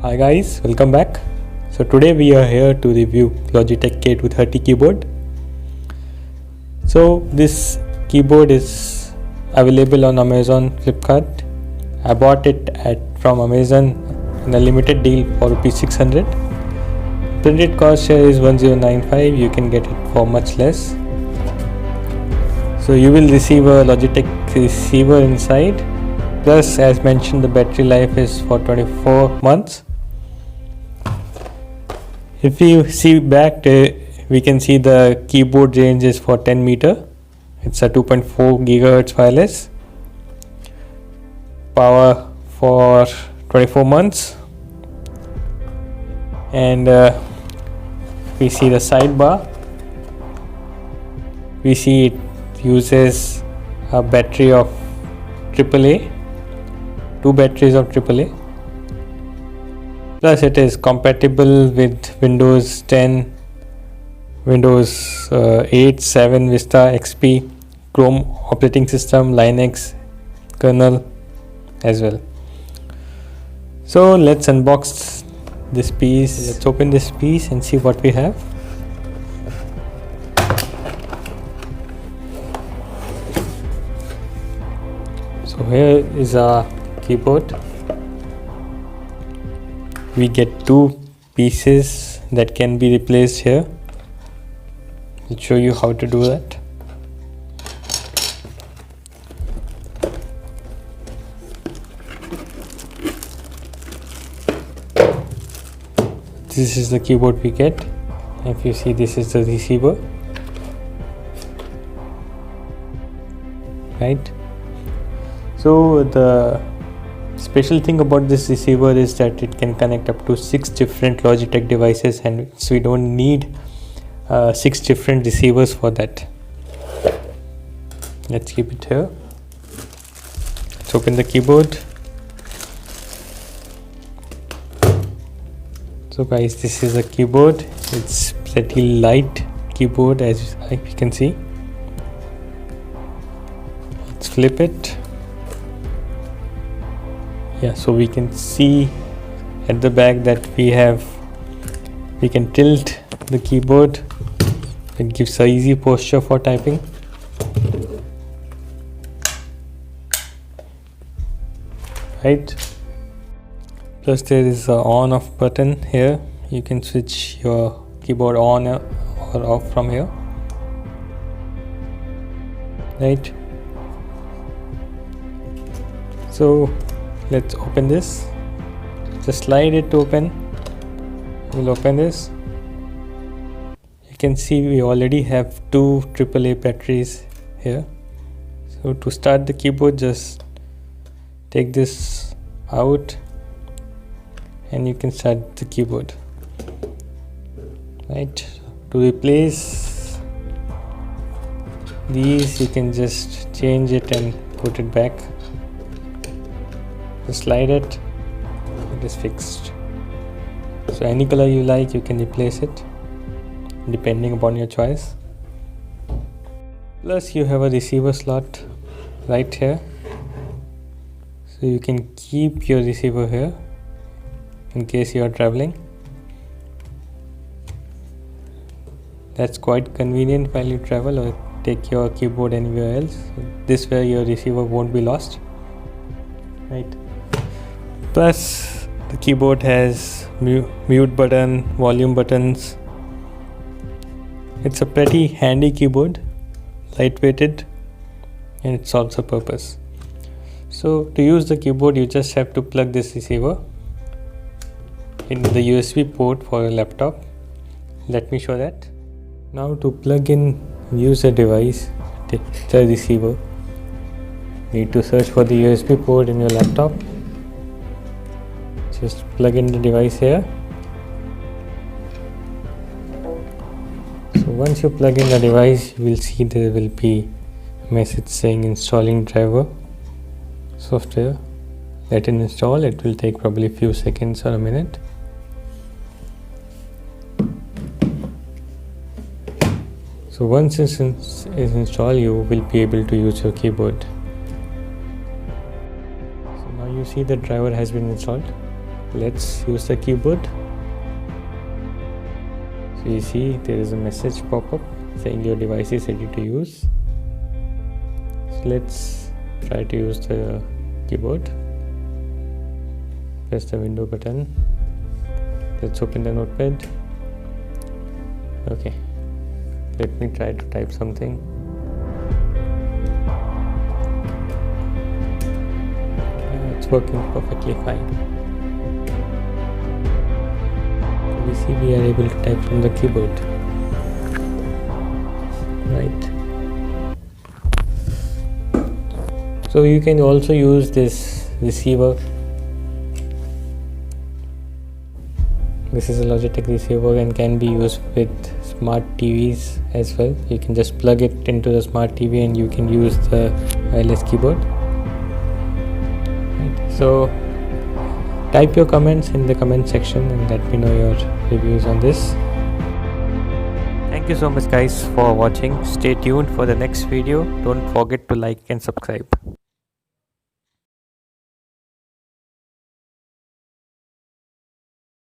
Hi guys, welcome back. So today we are here to review Logitech K230 keyboard. So this keyboard is available on Amazon Flipkart. I bought it from Amazon in a limited deal for ₹600. Printed cost here is 1095. You can get it for much less. So you will receive a Logitech receiver inside. Plus, as mentioned, the battery life is for 24 months. If you see back, we can see the keyboard range is for 10 meter. It's a 2.4 gigahertz wireless. Power for 24 months. And we see the sidebar. We see it uses a battery of AAA. 2 batteries of AAA. Plus it is compatible with Windows 10, Windows 8, 7, Vista, XP, Chrome operating system, Linux, kernel as well. So let's unbox this piece. Let's open this piece and see what we have. So here is our keyboard. We get 2 pieces that can be replaced here. I'll show you how to do that. This is the keyboard we get. If you see, this is the receiver, right? So the special thing about this receiver is that it can connect up to 6 different Logitech devices, and so we don't need 6 different receivers for that. Let's keep it here. Let's open the keyboard. So guys, this is a keyboard. It's pretty light keyboard, as you can see. Let's flip it. Yeah, so we can see at the back that we can tilt the keyboard. It gives a easy posture for typing. Right. Plus there is a on off button here. You can switch your keyboard on or off from here. Right. So let's open this. Just slide it open. We'll open this. You can see we already have 2 AAA batteries here. So to start the keyboard, just take this out and you can start the keyboard. Right. To replace these, you can just change it and put it back. Slide it, it is fixed. So any color you like, you can replace it depending upon your choice. Plus you have a receiver slot right here, so you can keep your receiver here in case you are traveling. That's quite convenient while you travel or take your keyboard anywhere else. This way your receiver won't be lost, right? Plus the keyboard has mute button, volume buttons. It's a pretty handy keyboard, lightweighted, and it solves a purpose. So to use the keyboard, you just have to plug this receiver in the USB port for a laptop. Let me show that. Now to plug in, use a device, the receiver. You need to search for the USB port in your laptop. Just plug in the device here. So once you plug in the device, you will see there will be a message saying installing driver software. Let it install. It will take probably a few seconds or a minute. So once it is installed, you will be able to use your keyboard. So now you see the driver has been installed. let's use the keyboard. So you see there is a message pop up saying your device is ready to use. So let's try to use the keyboard. Press the window button. Let's open the notepad. Okay, let me try to type something. It's working perfectly fine. We see we are able to type from the keyboard, right? So you can also use this receiver. This is a Logitech receiver and can be used with smart TVs as well. You can just plug it into the smart TV and you can use the wireless keyboard. Right. So type your comments in the comment section and let me know your reviews on this. Thank you so much guys for watching. Stay tuned for the next video. Don't forget to like and subscribe.